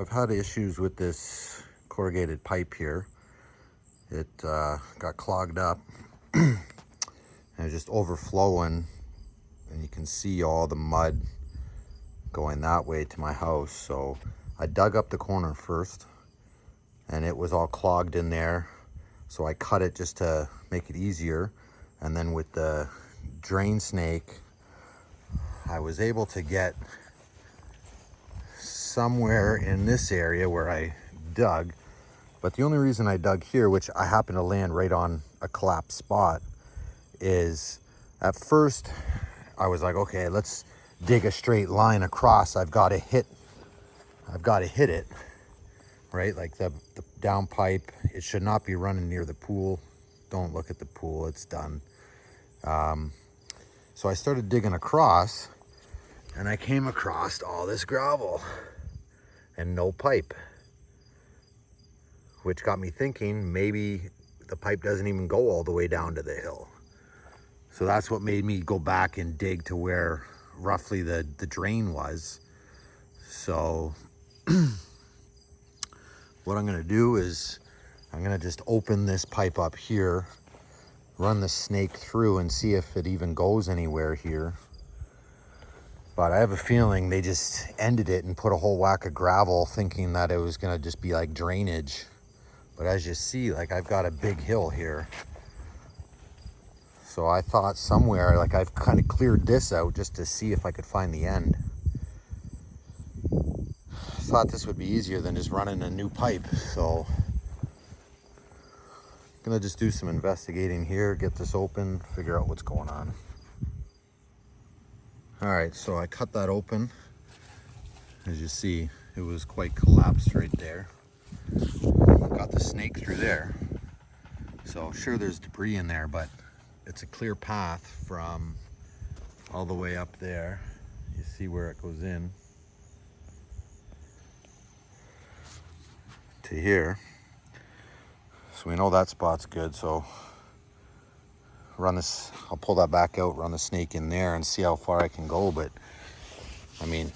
I've had issues with this corrugated pipe here. It got clogged up and it's just overflowing, and you can see all the mud going that way to my house. So I dug up the corner first and it was all clogged in there. So I cut it just to make it easier. And then with the drain snake, I was able to get somewhere in this area where I dug. But the only reason I dug here, which I happen to land right on a collapsed spot, is at first I was like, okay, let's dig a straight line across. I've got to hit it, right? Like the down pipe, it should not be running near the pool. Don't look at the pool, it's done. So I started digging across and I came across all this gravel and no pipe, which got me thinking maybe the pipe doesn't even go all the way down to the hill. So that's what made me go back and dig to where roughly the drain was. So what I'm gonna do is I'm gonna just open this pipe up here, run the snake through and see if it even goes anywhere here. But I have a feeling they just ended it and put a whole whack of gravel thinking that it was gonna just be like drainage. But as you see, like I've got a big hill here. So I thought somewhere, like I've kind of cleared this out just to see if I could find the end. I thought this would be easier than just running a new pipe. So I'm gonna just do some investigating here, get this open, figure out what's going on. All right, so I cut that open. As you see, it was quite collapsed right there. Got the snake through there. So sure, there's debris in there, but it's a clear path from all the way up there. You see where it goes in to here. So we know that spot's good. So run this, I'll pull that back out, run the snake in there and see how far I can go. But I mean,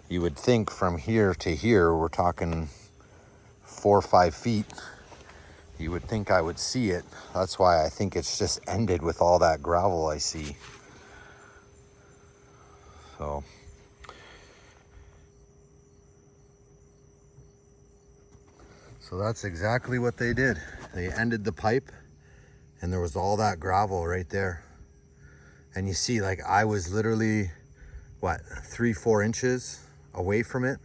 you would think from here to here, we're talking 4 or 5 feet. You would think I would see it. That's why I think it's just ended with all that gravel I see. So that's exactly what they did. They ended the pipe and there was all that gravel right there. And you see, like I was literally, what, 3-4 inches away from it?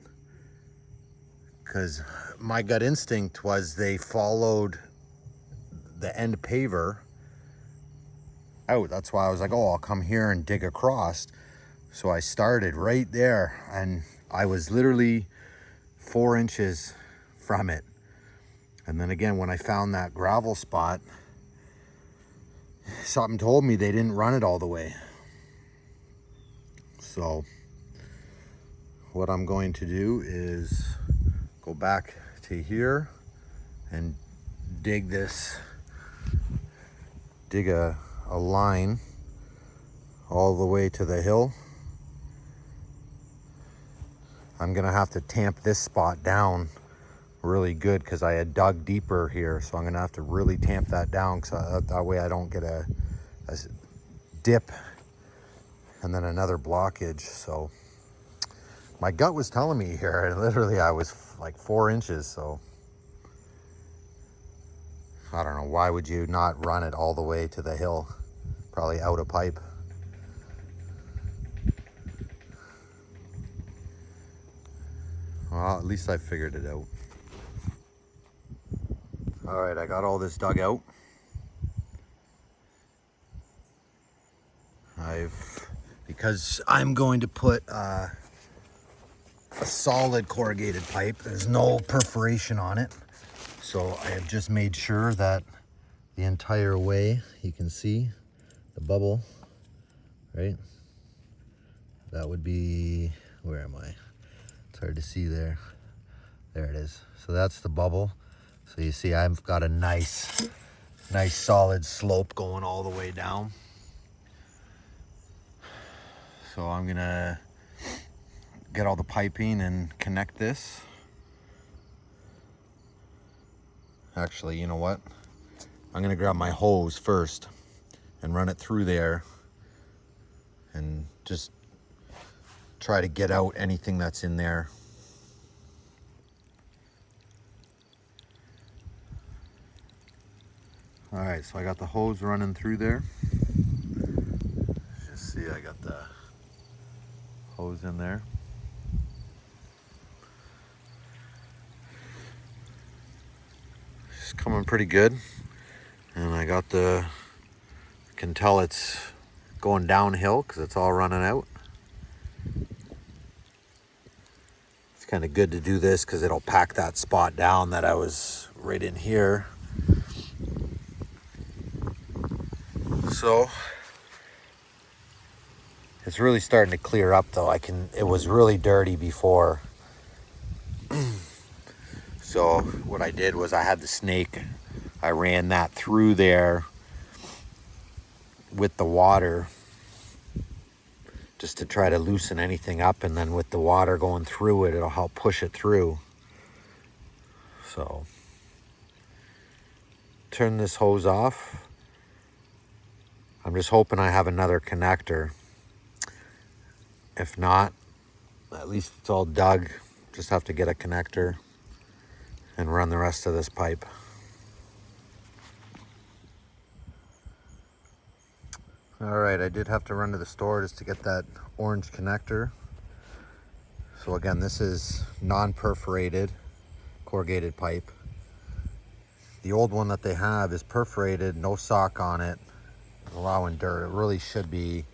Because my gut instinct was they followed the end paver out. That's why I was like, oh, I'll come here and dig across. So I started right there and I was literally 4 inches from it. And then again, when I found that gravel spot, something told me they didn't run it all the way. So what I'm going to do is go back to here and dig a line all the way to the hill. I'm gonna have to tamp this spot down really good because I had dug deeper here. So I'm gonna have to really tamp that down because that way I don't get a dip and then another blockage. So my gut was telling me here, and literally I was like 4 inches. So I don't know, why would you not run it all the way to the hill? Probably out of pipe. Well, at least I figured it out. All right, I got all this dug out. Because I'm going to put a solid corrugated pipe. There's no perforation on it. So I have just made sure that the entire way, you can see the bubble, right? That would be, where am I? It's hard to see there. There it is. So that's the bubble. So you see I've got a nice solid slope going all the way down. So I'm gonna get all the piping and connect this. Actually, you know what? I'm gonna grab my hose first and run it through there and just try to get out anything that's in there. All right, so I got the hose running through there. Just see, I got the hose in there. It's coming pretty good. And I got I can tell it's going downhill because it's all running out. It's kind of good to do this because it'll pack that spot down that I was right in here. So it's really starting to clear up though. It was really dirty before. So what I did was I had the snake, I ran that through there with the water just to try to loosen anything up, and then with the water going through it, it'll help push it through. So turn this hose off. I'm just hoping I have another connector. If not, at least it's all dug. Just have to get a connector and run the rest of this pipe. All right, I did have to run to the store just to get that orange connector. So again, this is non-perforated corrugated pipe. The old one that they have is perforated, no sock on it, allowing dirt. It really should be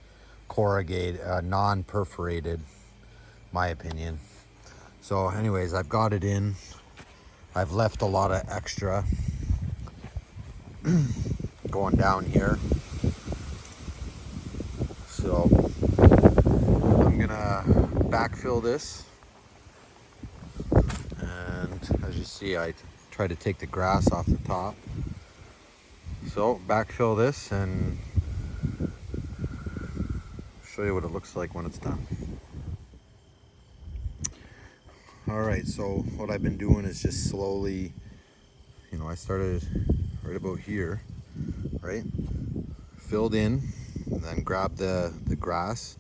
corrugated, non-perforated, my opinion. So anyways, I've got it in. I've left a lot of extra going down here. So I'm gonna backfill this. And as you see, I try to take the grass off the top. So backfill this and show you what it looks like when it's done. All right, so what I've been doing is just slowly, I started right about here, right? Filled in, and then grabbed the grass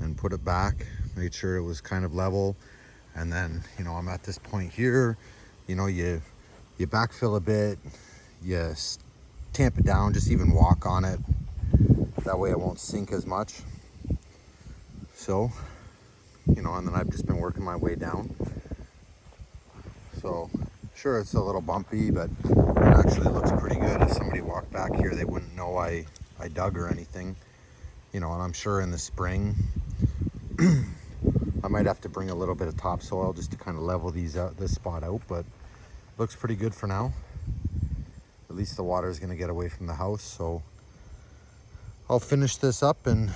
and put it back, made sure it was kind of level. And then, I'm at this point here, you backfill a bit, you tamp it down, just even walk on it. That way it won't sink as much. So, and then I've just been working my way down. So, sure, it's a little bumpy, but it actually looks pretty good. If somebody walked back here, they wouldn't know I dug or anything. And I'm sure in the spring, I might have to bring a little bit of topsoil just to kind of level this spot out, but looks pretty good for now. At least the water is going to get away from the house. So I'll finish this up and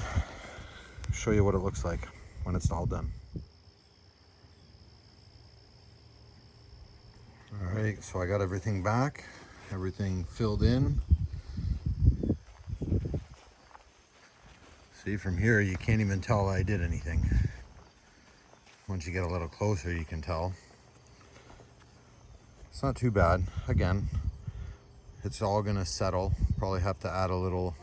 show you what it looks like when it's all done. All right, so I got everything back, everything filled in. See, from here you can't even tell I did anything. Once you get a little closer, you can tell. It's not too bad. Again, it's all gonna settle. Probably have to add a little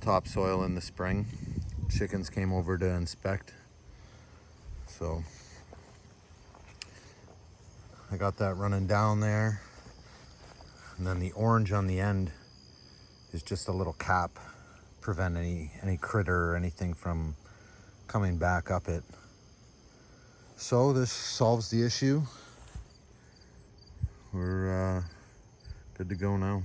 topsoil in the spring. Chickens came over to inspect. So I got that running down there. And then the orange on the end is just a little cap, prevent any critter or anything from coming back up it. So this solves the issue. We're good to go now.